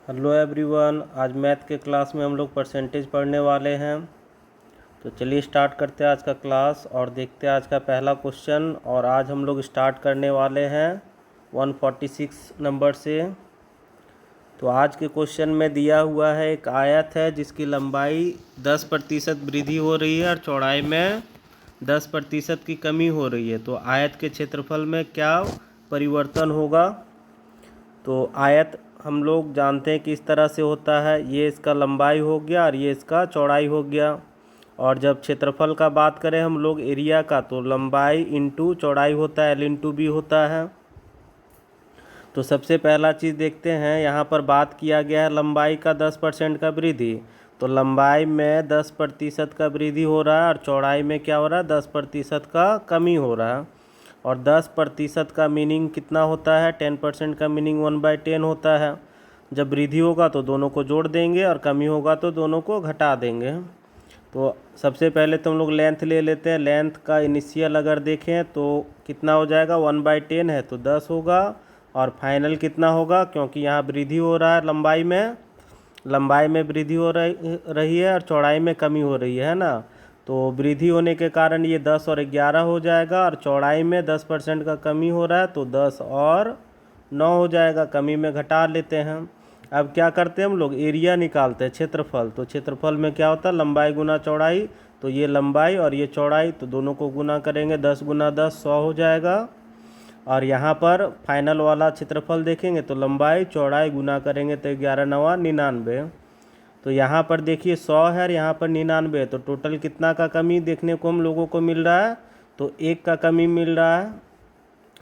Hello everyone, आज math के class में हम लोग परसेंटेज पढ़ने वाले हैं। तो चलिए स्टार्ट करते हैं आज का क्लास और देखते हैं आज का पहला क्वेश्चन। और आज हम लोग स्टार्ट करने वाले हैं 146 नंबर से। तो आज के क्वेश्चन में दिया हुआ है एक आयत है जिसकी लंबाई 10% वृद्धि हो रही है और चौड़ाई में 10% की कमी हो रही है। तो आयत के क्षेत्रफल में क्या परिवर्तन होगा। तो आयत हम लोग जानते हैं कि इस तरह से होता है, ये इसका लंबाई हो गया और ये इसका चौड़ाई हो गया। और जब क्षेत्रफल का बात करें हम लोग एरिया का, तो लंबाई इंटू चौड़ाई होता है, एल इंटू बी होता है। तो सबसे पहला चीज़ देखते हैं, यहाँ पर बात किया गया है लंबाई का 10% का वृद्धि। तो लंबाई में 10% का वृद्धि हो रहा है और चौड़ाई में क्या हो रहा है, 10% का कमी हो रहा है। और 10% का मीनिंग कितना होता है, 10% का मीनिंग 1/10 होता है। जब वृद्धि होगा तो दोनों को जोड़ देंगे और कमी होगा तो दोनों को घटा देंगे। तो सबसे पहले तो हम लोग लेंथ ले लेते हैं। लेंथ का इनिशियल अगर देखें तो कितना हो जाएगा, 1/10 है तो 10 होगा। और फाइनल कितना होगा, क्योंकि यहाँ वृद्धि हो रहा है लंबाई में वृद्धि हो रही है और चौड़ाई में कमी हो रही है ना। तो वृद्धि होने के कारण ये 10 और 11 हो जाएगा और चौड़ाई में 10% का कमी हो रहा है तो 10 और 9 हो जाएगा। कमी में घटा लेते हैं। अब क्या करते हैं हम लोग, एरिया निकालते हैं, क्षेत्रफल। तो क्षेत्रफल में क्या होता है, लंबाई गुना चौड़ाई। तो ये लंबाई और ये चौड़ाई, तो दोनों को गुना करेंगे, 10 गुना 10 100 हो जाएगा। और यहाँ पर फाइनल वाला क्षेत्रफल देखेंगे तो लंबाई चौड़ाई गुना करेंगे तो 11 9 99। तो यहाँ पर देखिए 100 है और यहाँ पर 99 है। तो टोटल कितना का कमी देखने को हम लोगों को मिल रहा है, तो 1 का कमी मिल रहा है।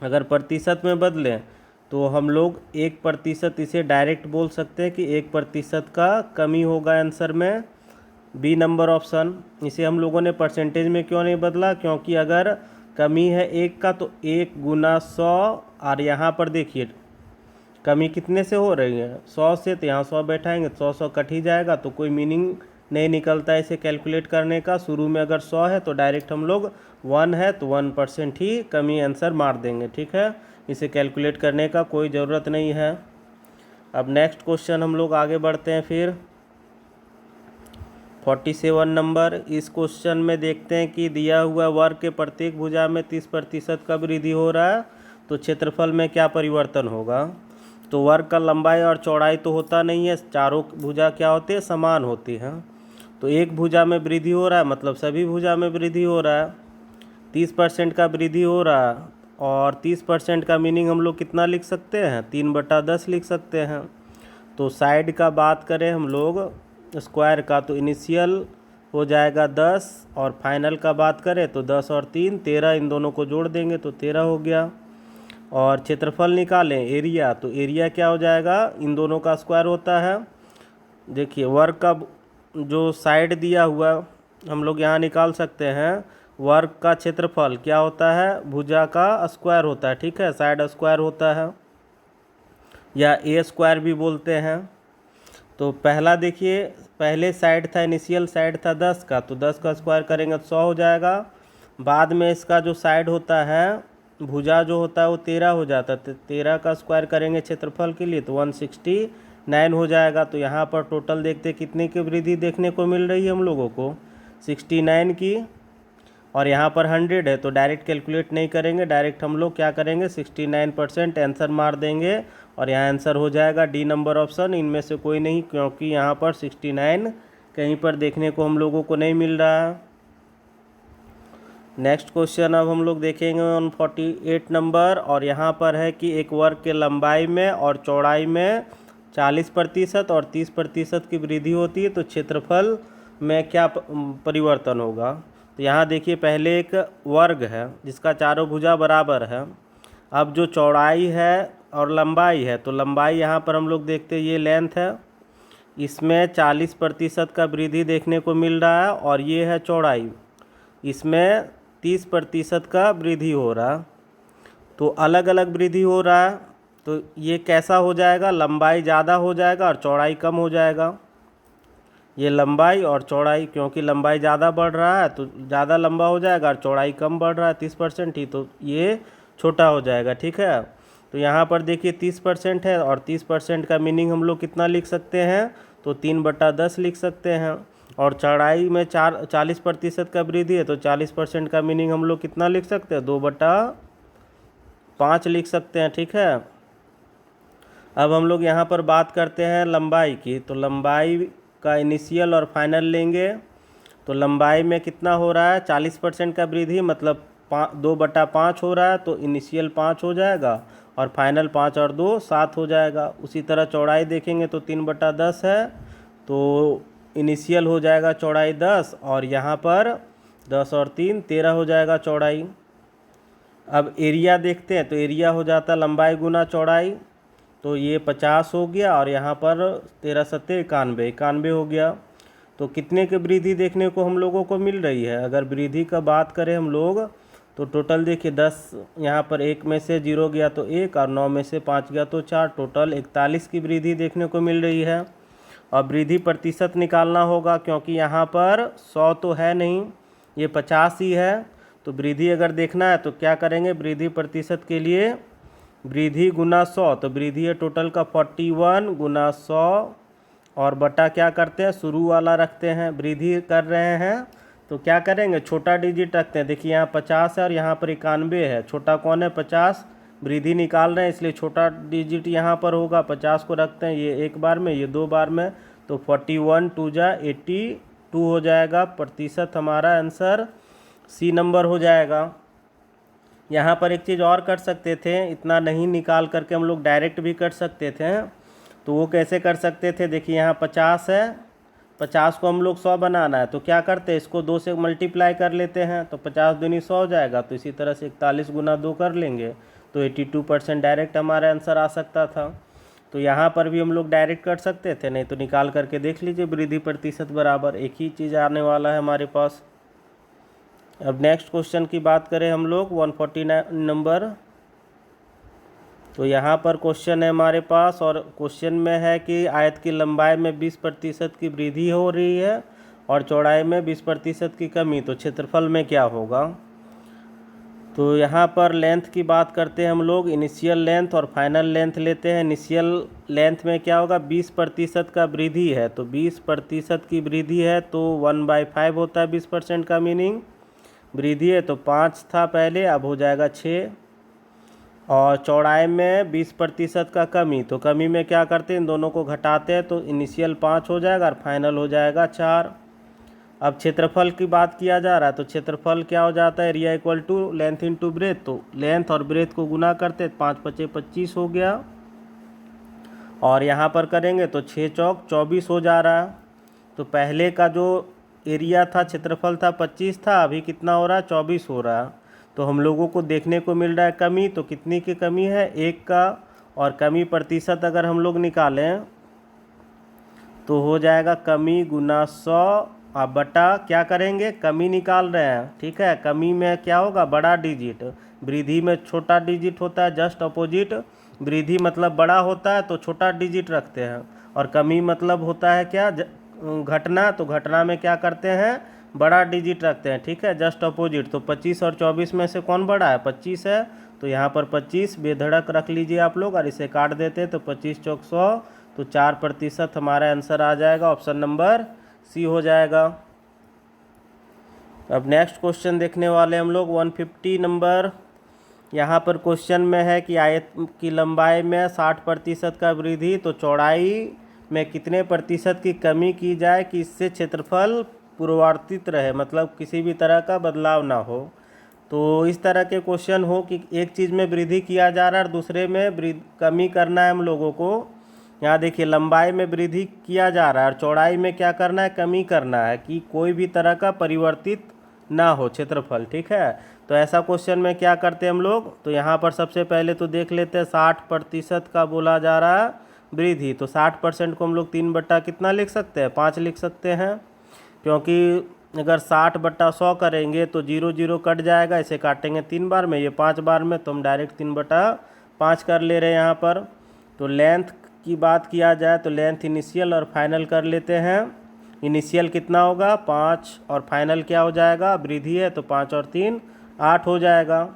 अगर प्रतिशत में बदलें तो हम लोग 1% इसे डायरेक्ट बोल सकते हैं कि 1% का कमी होगा आंसर में, बी नंबर ऑप्शन। इसे हम लोगों ने परसेंटेज में क्यों नहीं बदला, क्योंकि अगर कमी है 1 का तो 1 गुना 100। और यहाँ पर देखिए कमी कितने से हो रही है, 100 से। तो यहाँ 100 बैठाएंगे, 100 कट ही जाएगा, तो कोई मीनिंग नहीं निकलता है इसे कैलकुलेट करने का। शुरू में अगर 100 है तो डायरेक्ट हम लोग 1 है तो 1% ही कमी आंसर मार देंगे, ठीक है। इसे कैलकुलेट करने का कोई ज़रूरत नहीं है। अब नेक्स्ट क्वेश्चन हम लोग आगे बढ़ते हैं फिर 47 नंबर। इस क्वेश्चन में देखते हैं कि दिया हुआ वर्ग के प्रत्येक भुजा में 30% का वृद्धि हो रहा है, तो क्षेत्रफल में क्या परिवर्तन होगा। तो वर्ग का लंबाई और चौड़ाई तो होता नहीं है, चारों भुजा क्या होती है, समान होती हैं। तो एक भुजा में वृद्धि हो रहा है मतलब सभी भुजा में वृद्धि हो रहा है, 30% का वृद्धि हो रहा है। और 30% का मीनिंग हम लोग कितना लिख सकते हैं, 3/10 लिख सकते हैं। तो साइड का बात करें हम लोग स्क्वायर का, तो इनिशियल हो जाएगा 10 और फाइनल का बात करें तो 10 और 3 13, इन दोनों को जोड़ देंगे तो 13 हो गया। और क्षेत्रफल निकालें एरिया, तो एरिया क्या हो जाएगा, इन दोनों का स्क्वायर होता है। देखिए वर्ग का जो साइड दिया हुआ हम लोग यहाँ निकाल सकते हैं, वर्ग का क्षेत्रफल क्या होता है, भुजा का स्क्वायर होता है, ठीक है, साइड स्क्वायर होता है या ए स्क्वायर भी बोलते हैं। तो पहला देखिए, पहले साइड था, इनिशियल साइड था 10 का, तो 10 का स्क्वायर करेंगे तो 100 हो जाएगा। बाद में इसका जो साइड होता है, भुजा जो होता है वो 13 हो जाता है, तो 13 का स्क्वायर करेंगे क्षेत्रफल के लिए तो 169 हो जाएगा। तो यहाँ पर टोटल देखते कितने की वृद्धि देखने को मिल रही है हम लोगों को, 69 की। और यहाँ पर 100 है तो डायरेक्ट कैलकुलेट नहीं करेंगे, डायरेक्ट हम लोग क्या करेंगे 69% आंसर मार देंगे। और यहाँ आंसर हो जाएगा डी नंबर ऑप्शन, इनमें से कोई नहीं, क्योंकि यहाँ पर 69 कहीं पर देखने को हम लोगों को नहीं मिल रहा है। नेक्स्ट क्वेश्चन अब हम लोग देखेंगे 148 नंबर। और यहाँ पर है कि एक वर्ग के लंबाई में और चौड़ाई में 40% और 30% की वृद्धि होती है, तो क्षेत्रफल में क्या परिवर्तन होगा। तो यहाँ देखिए पहले एक वर्ग है जिसका चारों भुजा बराबर है। अब जो चौड़ाई है और लंबाई है, तो लंबाई यहाँ पर हम लोग देखते हैं ये लेंथ है, इसमें 40% का वृद्धि देखने को मिल रहा है। और ये है चौड़ाई, इसमें 30% का वृद्धि हो रहा। तो अलग अलग वृद्धि हो रहा है, तो ये कैसा हो जाएगा, लंबाई ज़्यादा हो जाएगा और चौड़ाई कम हो जाएगा। ये लंबाई और चौड़ाई, क्योंकि लंबाई ज़्यादा बढ़ रहा है तो ज़्यादा लंबा हो जाएगा और चौड़ाई कम बढ़ रहा है 30% ही, तो ये छोटा हो जाएगा, ठीक है। तो यहाँ पर देखिए 30% है और 30% का मीनिंग हम लोग कितना लिख सकते हैं, तो 3/10 लिख सकते हैं। और चौड़ाई में 40% का वृद्धि है तो 40% का मीनिंग हम लोग कितना लिख सकते हैं, 2/5 लिख सकते हैं। ठीक है, अब हम लोग यहाँ पर बात करते हैं लंबाई की। तो लंबाई का इनिशियल और फाइनल लेंगे। तो लंबाई में कितना हो रहा है, 40% का वृद्धि मतलब 2/5 हो रहा है, तो इनिशियल 5 हो जाएगा और फाइनल 5 और 2 7 हो जाएगा। उसी तरह चौड़ाई देखेंगे तो 3/10 है, तो इनिशियल हो जाएगा चौड़ाई 10 और यहाँ पर 10 और 3 13 हो जाएगा चौड़ाई। अब एरिया देखते हैं, तो एरिया हो जाता लंबाई गुना चौड़ाई, तो ये 50 हो गया और यहाँ पर 13×7 91 हो गया। तो कितने की वृद्धि देखने को हम लोगों को मिल रही है, अगर वृद्धि का बात करें हम लोग तो टोटल देखिए 10 यहाँ पर 1 में से 0 गया तो 1 और 9 में से 5 गया तो 4, टोटल 41 की वृद्धि देखने को मिल रही है। और वृद्धि प्रतिशत निकालना होगा क्योंकि यहाँ पर 100 तो है नहीं, ये 50 ही है। तो वृद्धि अगर देखना है तो क्या करेंगे, वृद्धि प्रतिशत के लिए वृद्धि गुना 100, तो वृद्धि है टोटल का 41 गुना 100 और बटा क्या करते हैं, शुरू वाला रखते हैं। वृद्धि कर रहे हैं तो क्या करेंगे, छोटा डिजिट रखते हैं। देखिए यहाँ 50 है और यहाँ पर 91 है, छोटा कौन है 50, वृद्धि निकाल रहे हैं इसलिए छोटा डिजिट यहाँ पर होगा। 50 को रखते हैं, ये एक बार में ये 2 बार में, तो 41 2 जा 82 हो जाएगा। प्रतिशत हमारा आंसर सी नंबर हो जाएगा। यहाँ पर एक चीज़ और कर सकते थे, इतना नहीं निकाल करके हम लोग डायरेक्ट भी कर सकते थे। तो वो कैसे कर सकते थे, देखिए यहाँ 50 है, 50 को हम लोग 100 बनाना है तो क्या करते हैं, इसको 2 से मल्टीप्लाई कर लेते हैं तो 50 दूनी 100 हो जाएगा। तो इसी तरह से 41 गुना 2 कर लेंगे तो 82% डायरेक्ट हमारा आंसर आ सकता था। तो यहाँ पर भी हम लोग डायरेक्ट कर सकते थे, नहीं तो निकाल करके देख लीजिए वृद्धि प्रतिशत बराबर एक ही चीज़ आने वाला है हमारे पास। अब नेक्स्ट क्वेश्चन की बात करें हम लोग 149 नंबर। तो यहाँ पर क्वेश्चन है हमारे पास और क्वेश्चन में है कि आयत की लंबाई में 20% की वृद्धि हो रही है और चौड़ाई में 20% की कमी, तो क्षेत्रफल में क्या होगा। तो यहाँ पर लेंथ की बात करते हैं हम लोग, इनिशियल लेंथ और फाइनल लेंथ लेते हैं। इनिशियल लेंथ में क्या होगा, 20% का वृद्धि है, तो 20% की वृद्धि है तो 1/5 होता है 20% का मीनिंग। वृद्धि है तो 5 था पहले, अब हो जाएगा 6। और चौड़ाई में 20% का कमी, तो कमी में क्या करते हैं, इन दोनों को घटाते हैं तो इनिशियल 5 हो जाएगा और फाइनल हो जाएगा 4। अब क्षेत्रफल की बात किया जा रहा है तो क्षेत्रफल क्या हो जाता है, area equal to length into breadth, तो लेंथ और ब्रेथ को गुना करते 5 × 5 = 25 हो गया। और यहाँ पर करेंगे तो 6 चौक 24 हो जा रहा है। तो पहले का जो एरिया था, क्षेत्रफल था 25 था, अभी कितना हो रहा है 24 हो रहा है। तो हम लोगों को देखने को मिल रहा है कमी, तो कितनी की कमी है 1 का, और कमी प्रतिशत अगर हम लोग निकालें तो हो जाएगा कमी गुना 100 और बटा क्या करेंगे, कमी निकाल रहे हैं, ठीक है। कमी में क्या होगा, बड़ा डिजिट, वृद्धि में छोटा डिजिट होता है, जस्ट अपोजिट। वृद्धि मतलब बड़ा होता है तो छोटा डिजिट रखते हैं, और कमी मतलब होता है क्या, घटना, तो घटना में क्या करते हैं, बड़ा डिजिट रखते हैं, ठीक है, जस्ट अपोजिट। तो 25 और 24 में से कौन बड़ा है, 25 है, तो यहाँ पर 25 बेधड़क रख लीजिए आप लोग और इसे काट देते हैं तो 25 चौक 100, तो 4% हमारा आंसर आ जाएगा, ऑप्शन नंबर सी हो जाएगा। अब नेक्स्ट क्वेश्चन देखने वाले हम लोग 150 नंबर। यहाँ पर क्वेश्चन में है कि आयत की लंबाई में 60% का वृद्धि, तो चौड़ाई में कितने प्रतिशत की कमी की जाए कि इससे क्षेत्रफल पूर्ववर्तित रहे, मतलब किसी भी तरह का बदलाव ना हो। तो इस तरह के क्वेश्चन हो कि एक चीज़ में वृद्धि किया जा रहा है और दूसरे में कमी करना है हम लोगों को। यहाँ देखिए लंबाई में वृद्धि किया जा रहा है और चौड़ाई में क्या करना है, कमी करना है, कि कोई भी तरह का परिवर्तित ना हो क्षेत्रफल, ठीक है। तो ऐसा क्वेश्चन में क्या करते हैं हम लोग, तो यहाँ पर सबसे पहले तो देख लेते हैं 60% का बोला जा रहा है वृद्धि, तो 60% को हम लोग 3 बटा कितना लिख सकते हैं, 5 लिख सकते हैं, क्योंकि अगर 60/100 करेंगे तो 0 0 कट जाएगा, इसे काटेंगे 3 बार में, ये 5 बार में, तो हम डायरेक्ट 3/5 कर ले रहे हैं यहाँ पर। तो लेंथ की बात किया जाए तो लेंथ इनिशियल और फाइनल कर लेते हैं। इनिशियल कितना होगा 5 और फाइनल क्या हो जाएगा, वृद्धि है तो 5 और 3 8 हो जाएगा।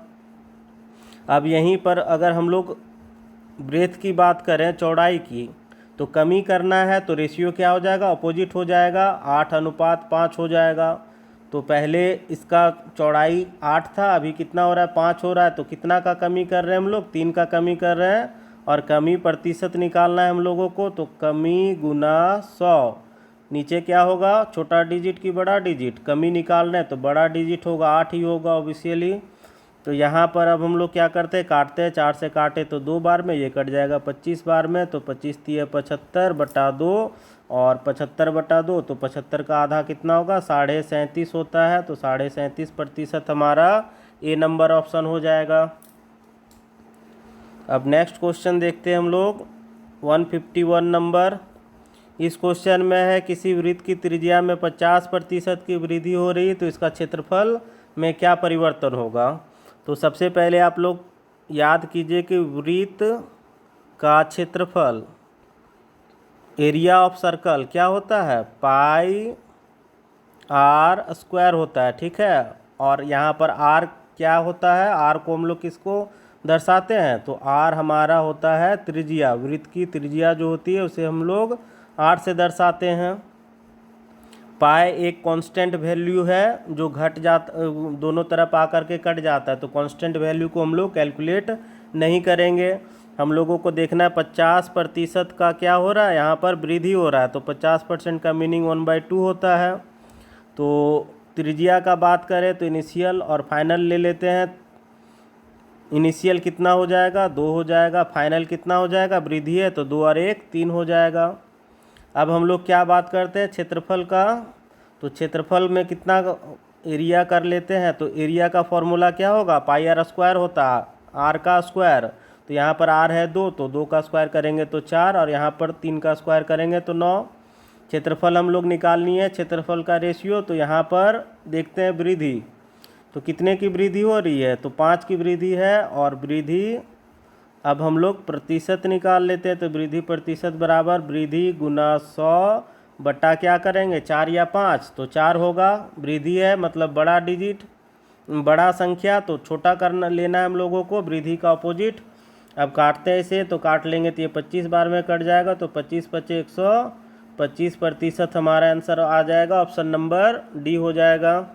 अब यहीं पर अगर हम लोग ब्रेथ की बात करें, चौड़ाई की, तो कमी करना है तो रेशियो क्या हो जाएगा, अपोजिट हो जाएगा, 8:5 हो जाएगा। तो पहले इसका चौड़ाई 8 था, अभी कितना हो रहा है, 5 हो रहा है। तो कितना का कमी कर रहे हैं हम लोग, 3 का कमी कर रहे हैं। और कमी प्रतिशत निकालना है हम लोगों को, तो कमी गुना 100, नीचे क्या होगा, छोटा डिजिट की बड़ा डिजिट, कमी निकालना है तो बड़ा डिजिट होगा 8 ही होगा ऑब्वियसली। तो यहाँ पर अब हम लोग क्या करते हैं, काटते हैं, 4 से काटे तो 2 बार में, ये कट जाएगा 25 बार में। तो 25 तिये 75/2 और 75/2, तो 75 का आधा कितना होगा, 37.5 होता है। तो 37.5% हमारा ए नंबर ऑप्शन हो जाएगा। अब नेक्स्ट क्वेश्चन देखते हैं हम लोग 151 नंबर। इस क्वेश्चन में है किसी वृत्त की त्रिज्या में 50% की वृद्धि हो रही है तो इसका क्षेत्रफल में क्या परिवर्तन होगा। तो सबसे पहले आप लोग याद कीजिए कि वृत्त का क्षेत्रफल, एरिया ऑफ सर्कल, क्या होता है, पाई आर स्क्वायर होता है, ठीक है। और यहाँ पर आर क्या होता है, आर को हम लोग किसको दर्शाते हैं, तो आर हमारा होता है त्रिज्या, वृत्त की त्रिज्या जो होती है उसे हम लोग आर से दर्शाते हैं। पाई एक कांस्टेंट वैल्यू है जो घट जाता, दोनों तरफ आकर के कट जाता है, तो कांस्टेंट वैल्यू को हम लोग कैलकुलेट नहीं करेंगे। हम लोगों को देखना है 50% का क्या हो रहा है, यहाँ पर वृद्धि हो रहा है। तो 50% का मीनिंग 1/2 होता है। तो त्रिज्या का बात करें तो इनिशियल और फाइनल ले लेते हैं। इनिशियल कितना हो जाएगा, 2 हो जाएगा। फाइनल कितना हो जाएगा, वृद्धि है तो 2 और 1 3 हो जाएगा। अब हम लोग क्या बात करते हैं, क्षेत्रफल का। तो क्षेत्रफल में कितना एरिया कर लेते हैं, तो एरिया का फॉर्मूला क्या होगा, पाई आर स्क्वायर होता है, आर का स्क्वायर। तो यहाँ पर आर है 2, तो 2 का स्क्वायर करेंगे तो 4, और यहाँ पर 3 का स्क्वायर करेंगे तो 9। क्षेत्रफल हम लोग निकालनी है, क्षेत्रफल का रेशियो। तो यहाँ पर देखते हैं वृद्धि, तो कितने की वृद्धि हो रही है, तो 5 की वृद्धि है। और वृद्धि अब हम लोग प्रतिशत निकाल लेते हैं, तो वृद्धि प्रतिशत बराबर वृद्धि गुना 100 बटा क्या करेंगे, 4 या 5, तो 4 होगा। वृद्धि है मतलब बड़ा डिजिट, बड़ा संख्या, तो छोटा करना लेना है हम लोगों को, वृद्धि का अपोजिट। अब काटते हैं इसे, तो काट लेंगे तो ये 25 बार में कट जाएगा, तो 25×5 = 100, 25% हमारा आंसर आ जाएगा, ऑप्शन नंबर डी हो जाएगा।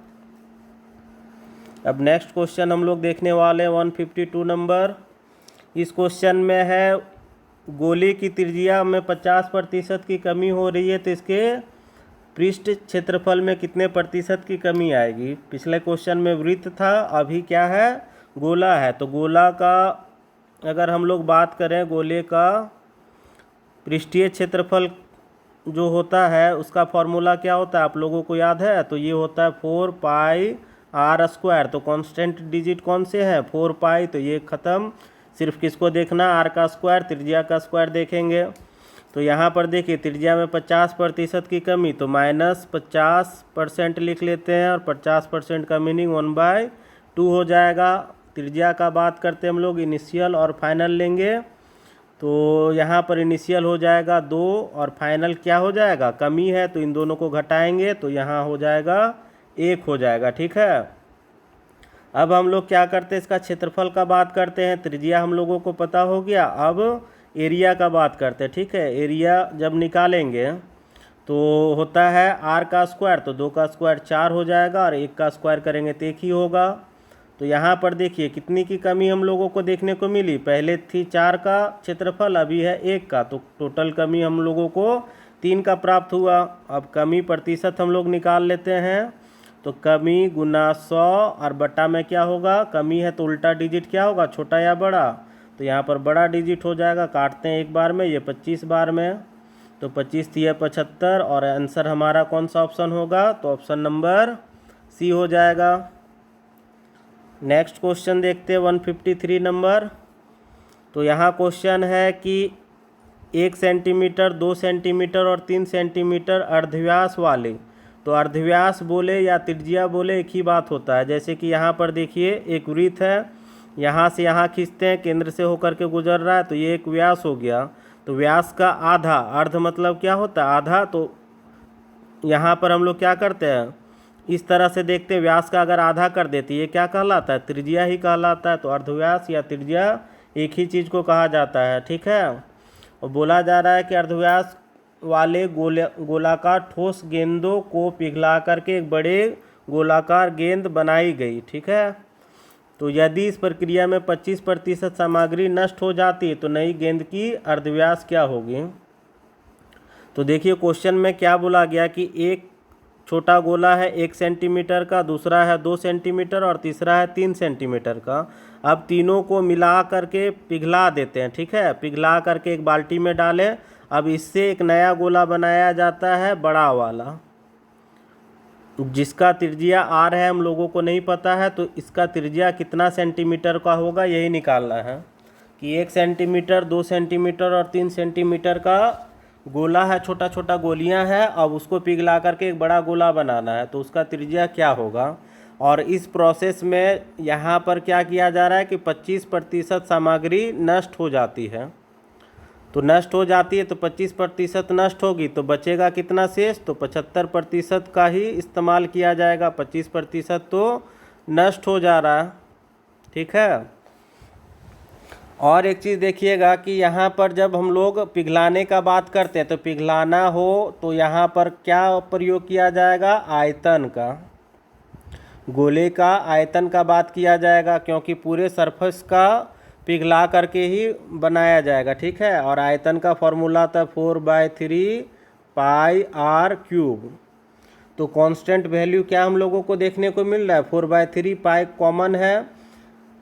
अब नेक्स्ट क्वेश्चन हम लोग देखने वाले हैं 152 नंबर। इस क्वेश्चन में है गोले की त्रिज्या में 50% की कमी हो रही है तो इसके पृष्ठ क्षेत्रफल में कितने प्रतिशत की कमी आएगी। पिछले क्वेश्चन में वृत्त था, अभी क्या है, गोला है। तो गोला का अगर हम लोग बात करें, गोले का पृष्ठीय क्षेत्रफल जो होता है उसका फॉर्मूला क्या होता है, आप लोगों को याद है, तो ये होता है 4πr²। तो कांस्टेंट डिजिट कौन से हैं, 4π, तो ये ख़त्म। सिर्फ किसको देखना, आर का स्क्वायर, त्रिज्या का स्क्वायर देखेंगे। तो यहाँ पर देखिए त्रिज्या में 50% की कमी, तो -50% लिख लेते हैं, और 50% का मीनिंग 1/2 हो जाएगा। त्रिज्या का बात करते हम लोग इनिशियल और फाइनल लेंगे, तो यहाँ पर इनिशियल हो जाएगा 2 और फाइनल क्या हो जाएगा, कमी है तो इन दोनों को घटाएंगे तो यहाँ हो जाएगा 1 हो जाएगा, ठीक है। अब हम लोग क्या करते हैं, इसका क्षेत्रफल का बात करते हैं। त्रिज्या हम लोगों को पता हो गया, अब एरिया का बात करते हैं, ठीक है। एरिया जब निकालेंगे तो होता है आर का स्क्वायर, तो 2 का स्क्वायर 4 हो जाएगा, और 1 का स्क्वायर करेंगे तो 1 ही होगा। तो यहाँ पर देखिए कितनी की कमी हम लोगों को देखने को मिली, पहले थी 4 का क्षेत्रफल, अभी है 1 का, तो टोटल कमी हम लोगों को 3 का प्राप्त हुआ। अब कमी प्रतिशत हम लोग निकाल लेते हैं, तो कमी गुना 100 और बटा में क्या होगा, कमी है तो उल्टा डिजिट क्या होगा, छोटा या बड़ा, तो यहाँ पर बड़ा डिजिट हो जाएगा। काटते हैं एक बार में, ये 25 बार में, तो 25 तिये 75, और आंसर हमारा कौन सा ऑप्शन होगा, तो ऑप्शन नंबर सी हो जाएगा। नेक्स्ट क्वेश्चन देखते हैं 153 नंबर। तो यहाँ क्वेश्चन है कि 1 सेंटीमीटर, 2 सेंटीमीटर और 3 सेंटीमीटर अर्धव्यास वाले, तो अर्धव्यास बोले या त्रिज्या बोले एक ही बात होता है। जैसे कि यहाँ पर देखिए एक वृत्त है, यहाँ से यहाँ खींचते हैं, केंद्र से होकर के गुजर रहा है, तो ये एक व्यास हो गया। तो व्यास का आधा, अर्ध मतलब क्या होता है, आधा, तो यहाँ पर हम लोग क्या करते हैं, इस तरह से देखते हैं, व्यास का अगर आधा कर देते ये क्या कहलाता है, त्रिज्या ही कहलाता है। तो अर्धव्यास या त्रिज्या एक ही चीज़ को कहा जाता है, ठीक है। और बोला जा रहा है कि अर्धव्यास वाले गोलाकार ठोस गेंदों को पिघला करके एक बड़े गोलाकार गेंद बनाई गई, ठीक है। तो यदि इस प्रक्रिया में 25% सामग्री नष्ट हो जाती है तो नई गेंद की अर्धव्यास क्या होगी। तो देखिए क्वेश्चन में क्या बोला गया कि एक छोटा गोला है 1 सेंटीमीटर का, दूसरा है 2 सेंटीमीटर और तीसरा है 3 सेंटीमीटर का। अब तीनों को मिला करके पिघला देते हैं, ठीक है। पिघला करके एक बाल्टी में डालें। अब इससे एक नया गोला बनाया जाता है, बड़ा वाला, जिसका त्रिज्या आर है, हम लोगों को नहीं पता है। तो इसका त्रिज्या कितना सेंटीमीटर का होगा यही निकालना है कि 1 सेंटीमीटर, 2 सेंटीमीटर और 3 सेंटीमीटर का गोला है, छोटा छोटा गोलियां हैं। अब उसको पिघला करके एक बड़ा गोला बनाना है, तो उसका त्रिज्या क्या होगा। और इस प्रोसेस में यहाँ पर क्या किया जा रहा है कि 25% सामग्री नष्ट हो जाती है। तो नष्ट हो जाती है तो 25% नष्ट होगी तो बचेगा कितना शेष, तो 75% का ही इस्तेमाल किया जाएगा। 25% तो नष्ट हो जा रहा है, ठीक है। और एक चीज़ देखिएगा कि यहाँ पर जब हम लोग पिघलाने का बात करते हैं तो पिघलाना हो तो यहाँ पर क्या प्रयोग किया जाएगा, आयतन का, गोले का आयतन का बात किया जाएगा, क्योंकि पूरे सरफेस का पिघला करके ही बनाया जाएगा, ठीक है। और आयतन का फॉर्मूला था 4/3 पाई आर क्यूब। तो कांस्टेंट वैल्यू क्या हम लोगों को देखने को मिल रहा है, 4/3 पाई कॉमन है,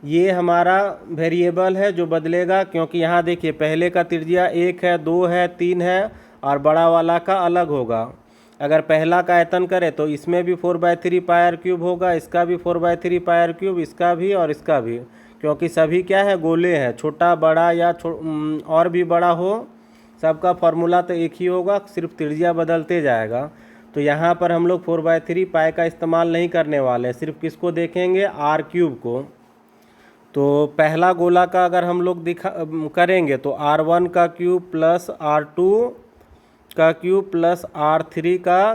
ये हमारा वेरिएबल है जो बदलेगा, क्योंकि यहाँ देखिए पहले का त्रिज्या 1 है, 2 है, 3 है और बड़ा वाला का अलग होगा। अगर पहला का आयतन करें तो इसमें भी 4/3 पाई आर क्यूब होगा, इसका भी 4/3 पाई आर क्यूब, इसका भी और इसका भी, क्योंकि सभी क्या है, गोले हैं। छोटा बड़ा या और भी बड़ा हो, सबका फॉर्मूला तो एक ही होगा, सिर्फ त्रिज्या बदलते जाएगा। तो यहाँ पर हम लोग 4/3 पाई का इस्तेमाल नहीं करने वाले हैं, सिर्फ किसको देखेंगे, आर क्यूब को। तो पहला गोला का अगर हम लोग करेंगे तो R1 का क्यूब प्लस R2 का क्यूब प्लस R3 का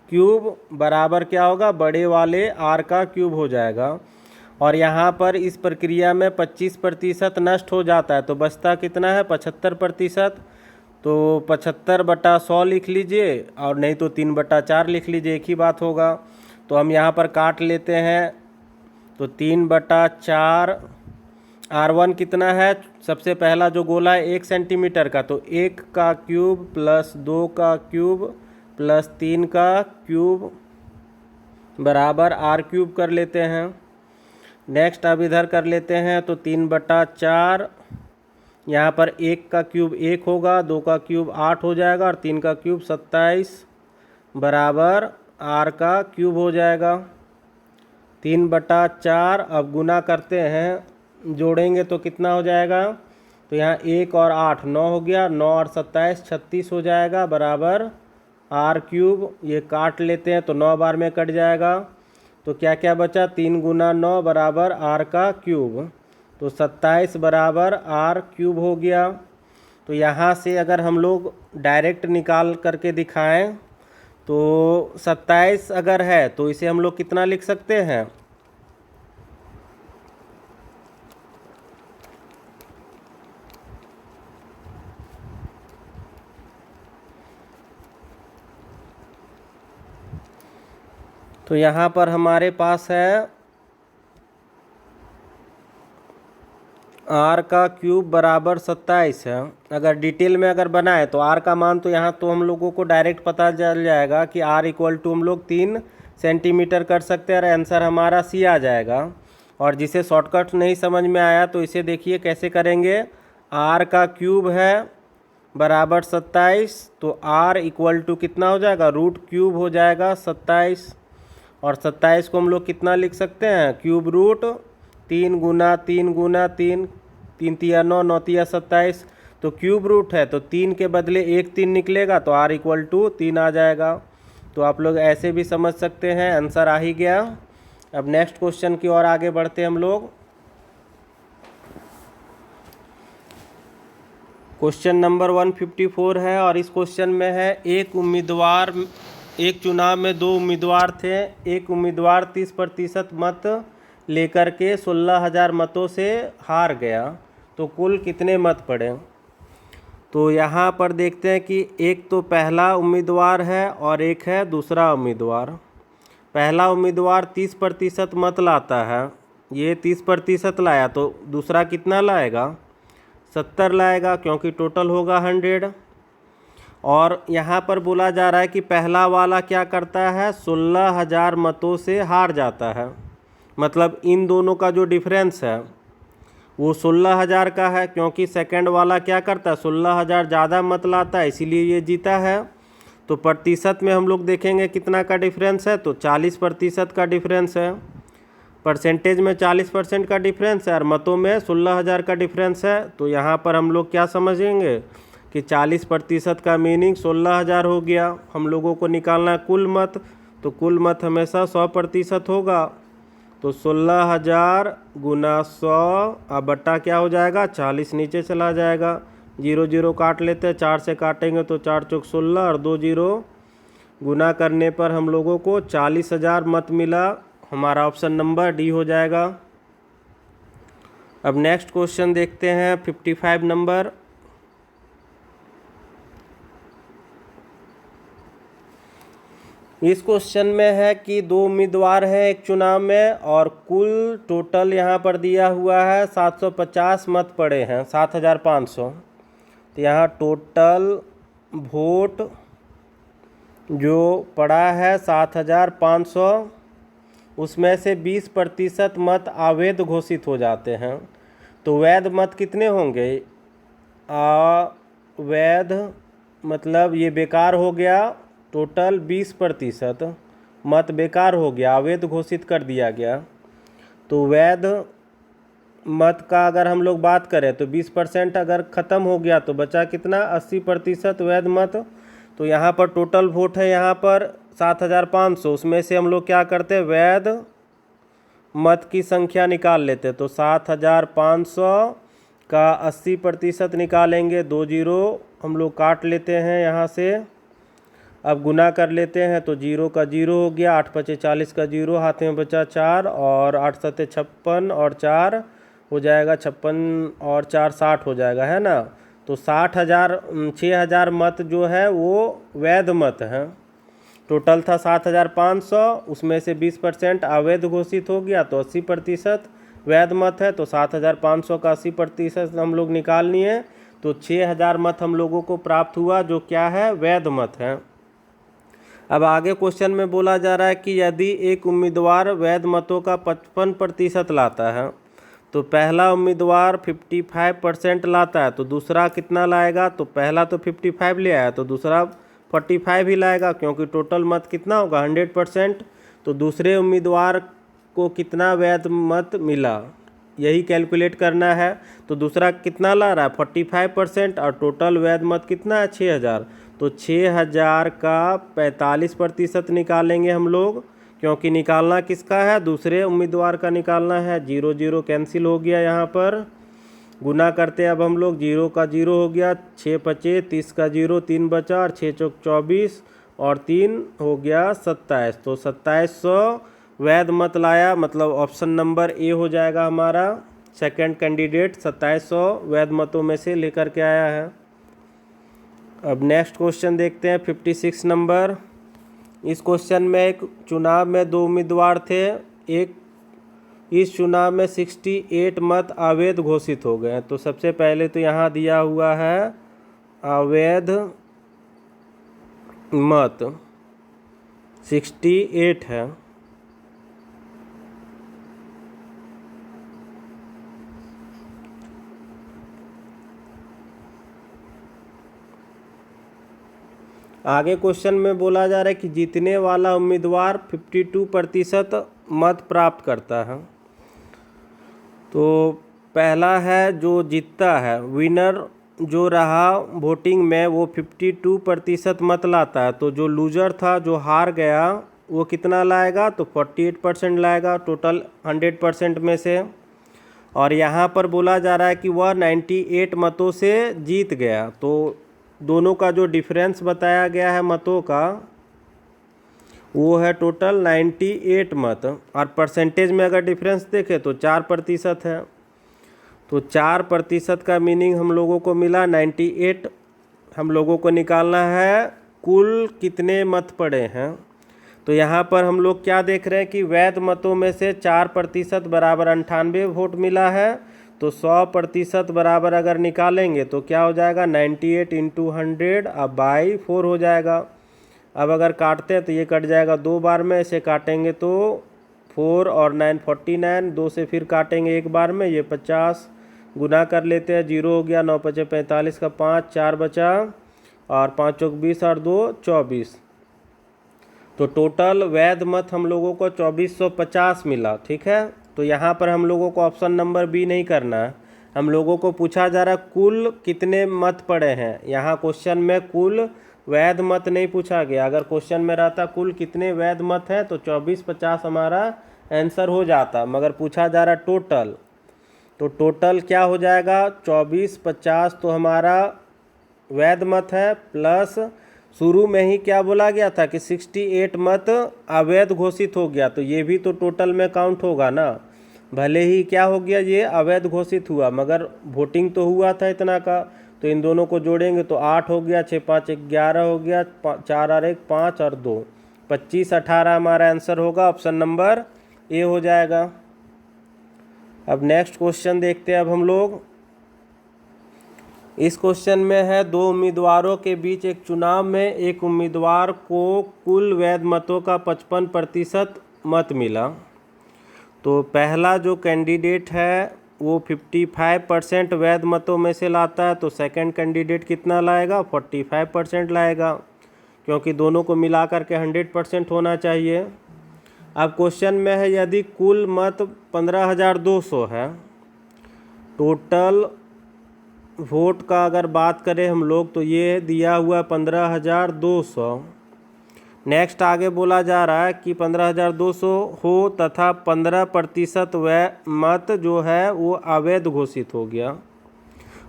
क्यूब बराबर क्या होगा, बड़े वाले R का क्यूब हो जाएगा। और यहाँ पर इस प्रक्रिया में 25% नष्ट हो जाता है तो बचता कितना है, 75%। तो 75/100 लिख लीजिए, और नहीं तो 3/4 लिख लीजिए, एक ही बात होगा। तो हम यहाँ पर काट लेते हैं, तो 3/4 R1 कितना है, सबसे पहला जो गोला है 1 सेंटीमीटर का, तो 1 का क्यूब प्लस 2 का क्यूब प्लस 3 का क्यूब बराबर R क्यूब कर लेते हैं। नेक्स्ट अब इधर कर लेते हैं, तो 3/4, यहाँ पर 1 का क्यूब 1 होगा, 2 का क्यूब 8 हो जाएगा और 3 का क्यूब 27 बराबर R का क्यूब हो जाएगा। 3/4 अब गुना करते हैं, जोड़ेंगे तो कितना हो जाएगा, तो यहाँ 1 और 8 9 हो गया, 9 और 27 36 हो जाएगा बराबर R क्यूब। ये काट लेते हैं तो 9 बार में कट जाएगा, तो क्या क्या बचा, 3 गुना 9 बराबर R का क्यूब, तो 27 बराबर R क्यूब हो गया। तो यहाँ से अगर हम लोग डायरेक्ट निकाल करके दिखाएं तो 27 अगर है तो इसे हम लोग कितना लिख सकते हैं, तो यहाँ पर हमारे पास है R का क्यूब बराबर 27 है। अगर डिटेल में अगर बनाए तो R का मान तो यहाँ तो हम लोगों को डायरेक्ट पता चल जाएगा कि R इक्वल टू हम लोग 3 सेंटीमीटर कर सकते हैं और आंसर हमारा C आ जाएगा। और जिसे शॉर्टकट नहीं समझ में आया तो इसे देखिए कैसे करेंगे, R का क्यूब है बराबर 27, तो R इक्वल टू कितना हो जाएगा, रूट क्यूब हो जाएगा 27। और 27 को हम लोग कितना लिख सकते हैं, क्यूब रूट 3 गुना 3 गुना 3, 3 तिया 9, 9 तिया 27, तो क्यूब रूट है तो 3 के बदले 1 3 निकलेगा तो R इक्वल टू 3 आ जाएगा। तो आप लोग ऐसे भी समझ सकते हैं, आंसर आ ही गया। अब नेक्स्ट क्वेश्चन की ओर आगे बढ़ते हम लोग। क्वेश्चन नंबर 154 है और इस क्वेश्चन में है एक चुनाव में 2 उम्मीदवार थे, एक उम्मीदवार 30% मत लेकर के 16,000 मतों से हार गया, तो कुल कितने मत पड़े। तो यहाँ पर देखते हैं कि एक तो पहला उम्मीदवार है और एक है दूसरा उम्मीदवार। पहला उम्मीदवार 30% मत लाता है, ये 30% लाया, तो दूसरा कितना लाएगा, 70 लाएगा, क्योंकि टोटल होगा 100। और यहाँ पर बोला जा रहा है कि पहला वाला क्या करता है, 16,000 मतों से हार जाता है। मतलब इन दोनों का जो डिफरेंस है वो 16,000 का है, क्योंकि सेकंड वाला क्या करता है, 16,000 ज़्यादा मत लाता है, इसीलिए ये जीता है। तो प्रतिशत में हम लोग देखेंगे कितना का डिफरेंस है, तो 40% का डिफरेंस है। परसेंटेज में 40% का डिफरेंस है और मतों में 16,000 का डिफरेंस है। तो यहाँ पर हम लोग क्या समझेंगे कि 40% का मीनिंग 16,000 हो गया। हम लोगों को निकालना है कुल मत, तो कुल मत हमेशा 100% होगा। तो 16,000 गुना 100 अब बट्टा क्या हो जाएगा, 40 नीचे चला जाएगा। 0 0 काट लेते हैं, 4 से काटेंगे तो 4 चौक 16 और 2 0 गुना करने पर हम लोगों को 40,000 मत मिला। हमारा ऑप्शन नंबर डी हो जाएगा। अब नेक्स्ट क्वेश्चन देखते हैं 55 नंबर। इस क्वेश्चन में है कि दो उम्मीदवार हैं एक चुनाव में और कुल टोटल यहाँ पर दिया हुआ है 750 मत पड़े हैं, 7,500। तो यहाँ टोटल वोट जो पड़ा है 7,500, उसमें से 20% मत अवैध घोषित हो जाते हैं। तो वैध मत कितने होंगे, अवैध मतलब ये बेकार हो गया, टोटल 20% मत बेकार हो गया, अवैध घोषित कर दिया गया। तो वैध मत का अगर हम लोग बात करें तो 20% अगर ख़त्म हो गया तो बचा कितना, 80% वैध मत। तो यहाँ पर टोटल वोट है यहाँ पर 7,500, उसमें से हम लोग क्या करते हैं, वैध मत की संख्या निकाल लेते। तो 7,500 का 80% निकालेंगे, 2 0 हम लोग काट लेते हैं यहाँ से। अब गुना कर लेते हैं तो 0 का 0 हो गया, 8 5 40 का 0, हाथ में बचा 4 और 8 7 56 और 4 हो जाएगा 56 और 4 60 हो जाएगा, है ना। तो 6,000 मत जो है वो वैध मत हैं। टोटल था 7,500, उसमें से 20% अवैध घोषित हो गया, तो 80% वैध मत है। तो 7,500 का 80% हम लोग निकाल लिए, तो 6,000 मत हम लोगों को प्राप्त हुआ, जो क्या है, वैध मत है। अब आगे क्वेश्चन में बोला जा रहा है कि यदि एक उम्मीदवार वैध मतों का 55% लाता है, तो पहला उम्मीदवार 55% लाता है, तो दूसरा कितना लाएगा। तो पहला तो 55 ले आया, तो दूसरा 45 ही लाएगा, क्योंकि टोटल मत कितना होगा, 100%। तो दूसरे उम्मीदवार को कितना वैध मत मिला, यही कैलकुलेट करना है। तो दूसरा कितना ला रहा है, 45%, और टोटल वैध मत कितना है, 6,000। तो 6,000 का 45% निकालेंगे हम लोग, क्योंकि निकालना किसका है, दूसरे उम्मीदवार का निकालना है। 0 0 कैंसिल हो गया, यहाँ पर गुना करते हैं अब हम लोग, 0 का 0 हो गया, 6 5 30 का 0, 3 बचा और 6 चौक 24 और 3 हो गया 27। तो 2700 वैध मत लाया, मतलब ऑप्शन नंबर ए हो जाएगा हमारा। सेकंड कैंडिडेट 2700 वैध मतों में से लेकर के आया है। अब नेक्स्ट क्वेश्चन देखते हैं 56 नंबर। इस क्वेश्चन में एक चुनाव में दो उम्मीदवार थे, एक इस चुनाव में 68 मत अवैध घोषित हो गए। तो सबसे पहले तो यहाँ दिया हुआ है अवैध मत 68 है। आगे क्वेश्चन में बोला जा रहा है कि जीतने वाला उम्मीदवार 52% मत प्राप्त करता है। तो पहला है जो जीतता है, विनर जो रहा वोटिंग में, वो 52% मत लाता है। तो जो लूजर था, जो हार गया, वो कितना लाएगा, तो 48% लाएगा टोटल 100% में से। और यहाँ पर बोला जा रहा है कि वह 98 मतों से जीत गया। तो दोनों का जो डिफरेंस बताया गया है मतों का, वो है टोटल 98 मत, और परसेंटेज में अगर डिफरेंस देखें तो 4% है। तो 4% का मीनिंग हम लोगों को मिला 98। हम लोगों को निकालना है कुल कितने मत पड़े हैं। तो यहाँ पर हम लोग क्या देख रहे हैं कि वैध मतों में से 4% बराबर 98 वोट मिला है। तो 100% बराबर अगर निकालेंगे तो क्या हो जाएगा 98 इंटू 100 अब बाई 4 हो जाएगा। अब अगर काटते हैं तो ये कट जाएगा 2 बार में, इसे काटेंगे तो 4 और 9 49, 2 से फिर काटेंगे एक बार में, ये 50 गुना कर लेते हैं, 0 हो गया, 9 पचे 45 का 5, 4 बचा और 5 चौक 20 और 2 24। तो टोटल वैध मत हम लोगों को 2450 मिला। ठीक है, तो यहाँ पर हम लोगों को ऑप्शन नंबर बी नहीं करना है। हम लोगों को पूछा जा रहा है कुल कितने मत पड़े हैं। यहाँ क्वेश्चन में कुल वैध मत नहीं पूछा गया। अगर क्वेश्चन में रहता कुल कितने वैध मत हैं तो 2450 हमारा आंसर हो जाता, मगर पूछा जा रहा टोटल। तो टोटल क्या हो जाएगा 2450 तो हमारा वैध मत है, प्लस शुरू में ही क्या बोला गया था कि 68 मत अवैध घोषित हो गया, तो ये भी तो टोटल में काउंट होगा ना। भले ही क्या हो गया ये अवैध घोषित हुआ, मगर वोटिंग तो हुआ था इतना का। तो इन दोनों को जोड़ेंगे तो 8 हो गया, 6 5 11 हो गया, 4 और 1 5 और 2 25 18 हमारा आंसर होगा। ऑप्शन नंबर ए हो जाएगा। अब नेक्स्ट क्वेश्चन देखते हैं अब हम लोग। इस क्वेश्चन में है 2 उम्मीदवारों के बीच एक चुनाव में एक उम्मीदवार को कुल वैध मतों का 55% मत मिला। तो पहला जो कैंडिडेट है वो 55% वैध मतों में से लाता है, तो सेकंड कैंडिडेट कितना लाएगा 45% लाएगा, क्योंकि दोनों को मिला करके 100% होना चाहिए। अब क्वेश्चन में है यदि कुल मत 15,200 है, टोटल वोट का अगर बात करें हम लोग तो ये दिया हुआ 15,200। नेक्स्ट आगे बोला जा रहा है कि 15,200 हो तथा 15% वह मत जो है वो अवैध घोषित हो गया।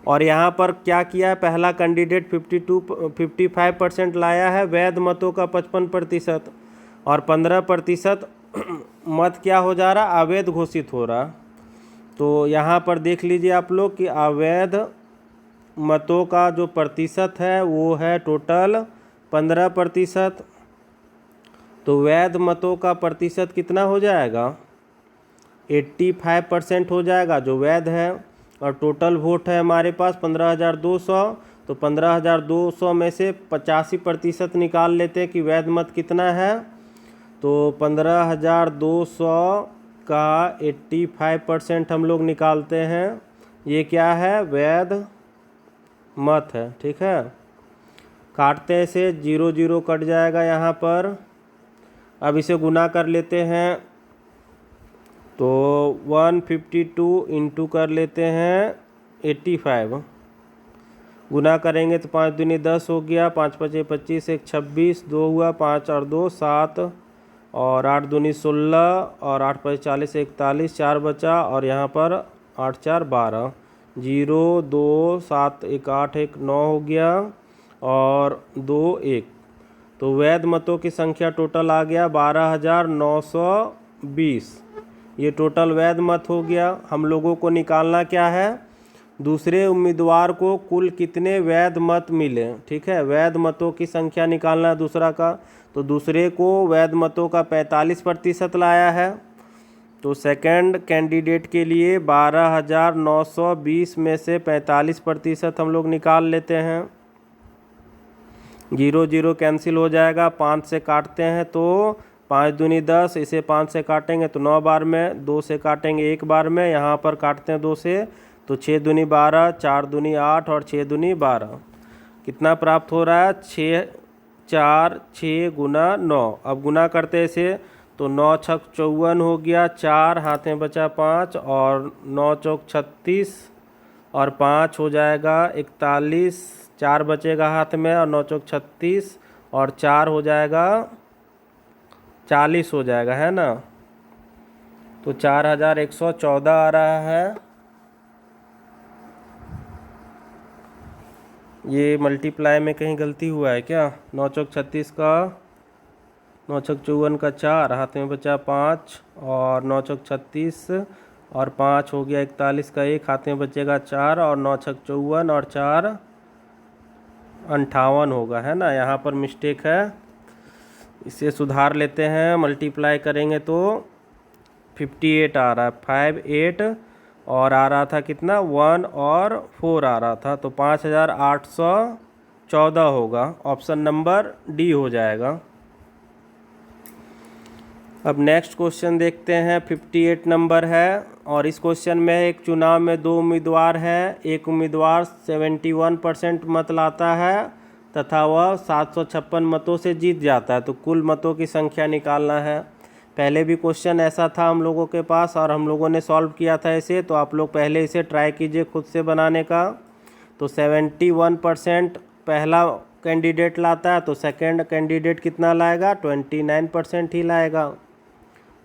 और यहाँ पर क्या किया है, पहला कैंडिडेट 55% लाया है वैध मतों का 55%, और 15% मत क्या हो जा रहा अवैध घोषित हो रहा। तो यहाँ पर देख लीजिए आप लोग कि अवैध मतों का जो प्रतिशत है वो है टोटल 15%। तो वैध मतों का प्रतिशत कितना हो जाएगा 85% हो जाएगा जो वैध है। और टोटल वोट है हमारे पास 15,200, तो 15,200 में से 85% निकाल लेते हैं कि वैध मत कितना है। तो 15,200 का 85% हम लोग निकालते हैं, ये क्या है वैध मत है। ठीक है, काटते से 0 0 कट जाएगा यहाँ पर। अब इसे गुना कर लेते हैं तो 152 इंटू कर लेते हैं 85, गुना करेंगे तो 5 दूनी 10 हो गया, 5 पचे 25, 1 26, 2 हुआ, 5 और 2 7 और 8 दूनी 16 और 8 पचे 40 41, 4 बचा और यहाँ पर 8 4 12, 0 2 7 1 8 1 9 हो गया और 2 1। तो वैध मतों की संख्या टोटल आ गया 12,920। ये टोटल वैध मत हो गया। हम लोगों को निकालना क्या है, दूसरे उम्मीदवार को कुल कितने वैध मत मिले। ठीक है, वैध मतों की संख्या निकालना दूसरा का। तो दूसरे को वैध मतों का 45% लाया है, तो सेकंड कैंडिडेट के लिए 12,920 में से 45% हम लोग निकाल लेते हैं। 0 0 कैंसिल हो जाएगा, 5 से काटते हैं तो 5 दूनी 10, इसे 5 से काटेंगे तो 9 बार में, 2 से काटेंगे 1 बार में, यहाँ पर काटते हैं 2 से तो 6 दूनी 12, 4 दूनी 8 और 6 दूनी 12। कितना प्राप्त हो रहा है 6 4 6 गुना 9। अब गुना करते इसे तो 9 छक 54 हो गया, 4 हाथ में बचा 5 और 9 चौक 36 और 5 हो जाएगा 41, 4 बचेगा हाथ में और 9 चौक 36 और 4 हो जाएगा 40 हो जाएगा, है ना। तो 4,114 आ रहा है। ये मल्टीप्लाई में कहीं गलती हुआ है क्या, 9 चौक 36 का 9 छक 54 का 4, हाथ में बचा 5 और 9 छक 36 और 5 हो गया 41 का 1, हाथ में बचेगा 4 और 9 छक 54 और 4 58 होगा, है ना। यहाँ पर मिस्टेक है, इसे सुधार लेते हैं। मल्टीप्लाई करेंगे तो 58 आ रहा है, 5 8 और आ रहा था कितना 1 और 4 आ रहा था, तो 5814 होगा। ऑप्शन नंबर डी हो जाएगा। अब नेक्स्ट क्वेश्चन देखते हैं। 58 नंबर है और इस क्वेश्चन में एक चुनाव में 2 उम्मीदवार हैं। एक उम्मीदवार 71% मत लाता है तथा वह 756 मतों से जीत जाता है, तो कुल मतों की संख्या निकालना है। पहले भी क्वेश्चन ऐसा था हम लोगों के पास और हम लोगों ने सॉल्व किया था इसे, तो आप लोग पहले इसे ट्राई कीजिए खुद से बनाने का। तो 71% पहला कैंडिडेट लाता है, तो सेकंड कैंडिडेट कितना लाएगा, 29% ही लाएगा।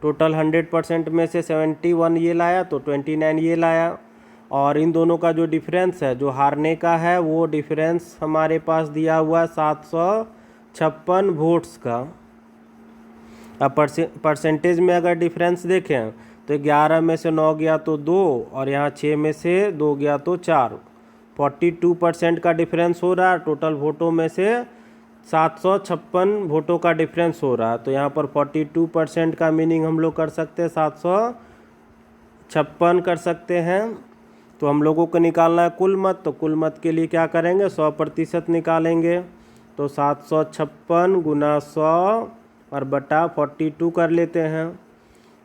टोटल 100% में से 71 ये लाया तो 29 ये लाया। और इन दोनों का जो डिफरेंस है, जो हारने का है, वो डिफरेंस हमारे पास दिया हुआ है 756 वोट्स का। अब परसेंटेज में अगर डिफरेंस देखें तो 11 में से 9 गया तो 2 और यहाँ 6 में से 2 गया तो 4, 42% का डिफरेंस हो रहा है। टोटल वोटों में से 756 वोटों का डिफरेंस हो रहा है, तो यहाँ पर 42% का मीनिंग हम लोग कर सकते हैं 756 कर सकते हैं। तो हम लोगों को निकालना है कुल मत, तो कुल मत के लिए क्या करेंगे, 100% निकालेंगे। तो 756 गुना 100 और बटा 42 कर लेते हैं।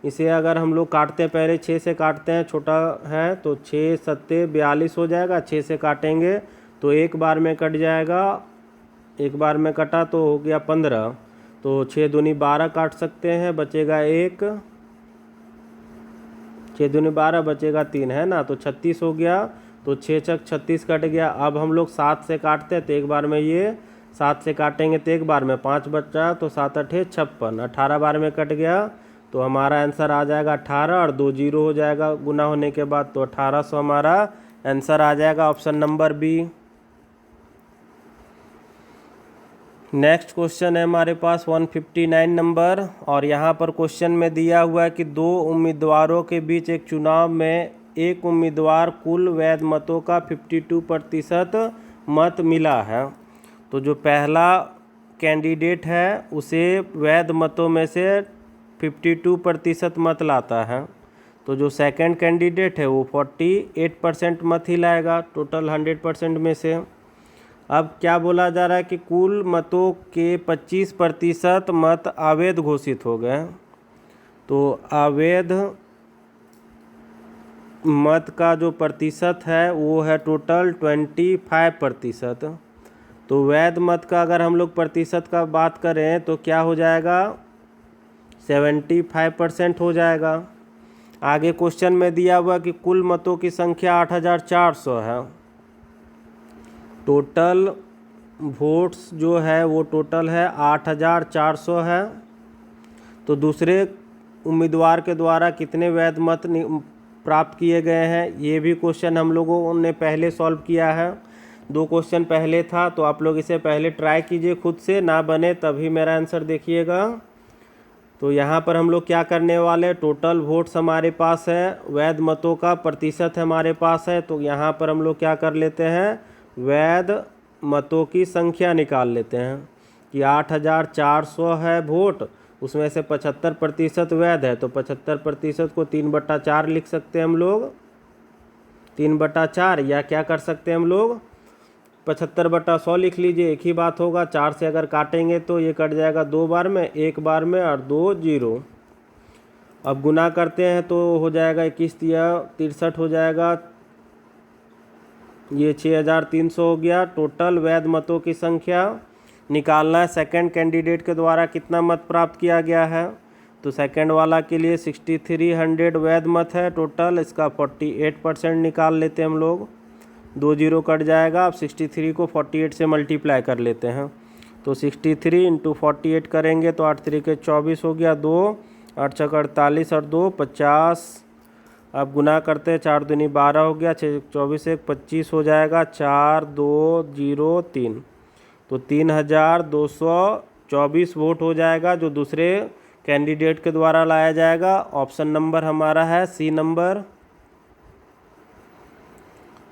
इसे अगर हम लोग काटते हैं, पहले 6 से काटते हैं, छोटा है तो 6 सत्ते 42 हो जाएगा। 6 से काटेंगे तो एक बार में कट जाएगा, एक बार में कटा तो हो गया 15, तो 6 दूनी 12 काट सकते हैं, बचेगा 1, 6 दूनी 12 बचेगा 3, है ना। तो 36 हो गया, तो 6 छक 36 कट गया। अब हम लोग 7 से काटते हैं तो एक बार में ये 7 से काटेंगे तो एक बार में 5 बचा, तो 7 8 56, 18 बार में कट गया, तो हमारा आंसर आ जाएगा 18 और 2 जीरो हो जाएगा गुना होने के बाद, तो 1800 हमारा आंसर आ जाएगा। Option number B. Next question है हमारे पास 159 नंबर और यहाँ पर क्वेश्चन में दिया हुआ है कि 2 उम्मीदवारों के बीच एक चुनाव में एक उम्मीदवार कुल वैध मतों का 52% मत मिला है। तो जो पहला कैंडिडेट है उसे वैध मतों में से 52% मत लाता है, तो जो सेकंड कैंडिडेट है वो 48% मत ही लाएगा टोटल 100% में से। अब क्या बोला जा रहा है कि कुल मतों के 25% मत अवैध घोषित हो गए, तो अवैध मत का जो प्रतिशत है वो है टोटल 25%। तो वैध मत का अगर हम लोग प्रतिशत का बात करें तो क्या हो जाएगा, 75% हो जाएगा। आगे क्वेश्चन में दिया हुआ कि कुल मतों की संख्या 8400 है। टोटल वोट्स जो है वो टोटल है 8400 है, तो दूसरे उम्मीदवार के द्वारा कितने वैध मत प्राप्त किए गए हैं, ये भी क्वेश्चन हम लोगों ने पहले सॉल्व किया है। 2 क्वेश्चन पहले था, तो आप लोग इसे पहले ट्राई कीजिए खुद से, ना बने तभी मेरा आंसर देखिएगा। तो यहाँ पर हम लोग क्या करने वाले, टोटल वोट्स हमारे पास है, वैध मतों का प्रतिशत हमारे पास है, तो यहाँ पर हम लोग क्या कर लेते हैं, वैध मतों की संख्या निकाल लेते हैं कि 8400 है वोट, उसमें से 75% वैध है, तो 75% को 3/4 लिख सकते हैं हम लोग, 3/4, या क्या कर सकते हैं हम लोग 75/100 लिख लीजिए, एक ही बात होगा। 4 से अगर काटेंगे तो ये कट जाएगा 2 बार में, 1 बार में और 2 जीरो। अब गुना करते हैं तो हो जाएगा 21 या 63 हो जाएगा, ये 6300 हो गया। टोटल वैध मतों की संख्या निकालना है, सेकंड कैंडिडेट के द्वारा कितना मत प्राप्त किया गया है, तो सेकंड वाला के लिए 6300 वैध मत है टोटल, इसका 48% निकाल लेते हैं हम लोग, 2 जीरो कट जाएगा। अब 63 को 48 से मल्टीप्लाई कर लेते हैं, तो 63 × 48 करेंगे तो 8 3 के 24 हो गया, 2 8 6 48 और 2 50। अब गुना करते हैं, 4 दूनी 12 हो गया, 6 24 1 25 हो जाएगा, 4 2 0 3, तो 3224 24 वोट हो जाएगा जो दूसरे कैंडिडेट के द्वारा लाया जाएगा। ऑप्शन नंबर हमारा है सी नंबर।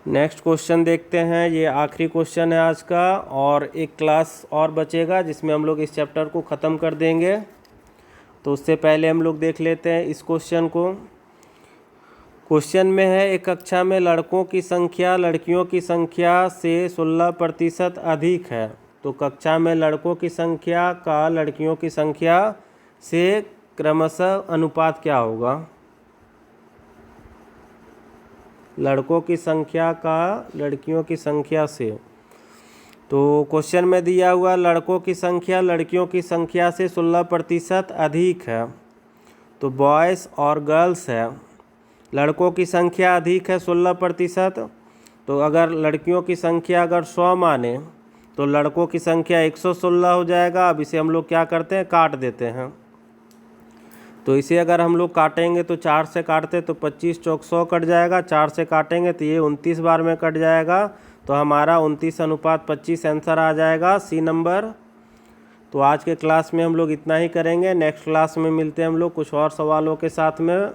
नेक्स्ट क्वेश्चन देखते हैं, ये आखिरी क्वेश्चन है आज का, और एक क्लास और बचेगा जिसमें हम लोग इस चैप्टर को ख़त्म कर देंगे। तो उससे पहले हम लोग देख लेते हैं इस क्वेश्चन को। क्वेश्चन में है, एक कक्षा में लड़कों की संख्या लड़कियों की संख्या से 16% अधिक है, तो कक्षा में लड़कों की संख्या का लड़कियों की संख्या से क्रमशः अनुपात क्या होगा। लड़कों की संख्या का लड़कियों की संख्या से, तो क्वेश्चन में दिया हुआ लड़कों की संख्या लड़कियों की संख्या से 16% अधिक है, तो बॉयज़ और गर्ल्स है। लड़कों की संख्या अधिक है 16%, तो अगर लड़कियों की संख्या अगर 100 माने तो लड़कों की संख्या 116 हो जाएगा। अब इसे हम लोग क्या करते हैं, काट देते हैं। तो इसे अगर हम लोग काटेंगे तो 4 से काटते तो 25 चौक 100 कट जाएगा, 4 से काटेंगे तो ये 29 बार में कट जाएगा, तो हमारा 29:25 आंसर आ जाएगा सी नंबर। तो आज के क्लास में हम लोग इतना ही करेंगे। नेक्स्ट क्लास में मिलते हैं हम लोग कुछ और सवालों के साथ में।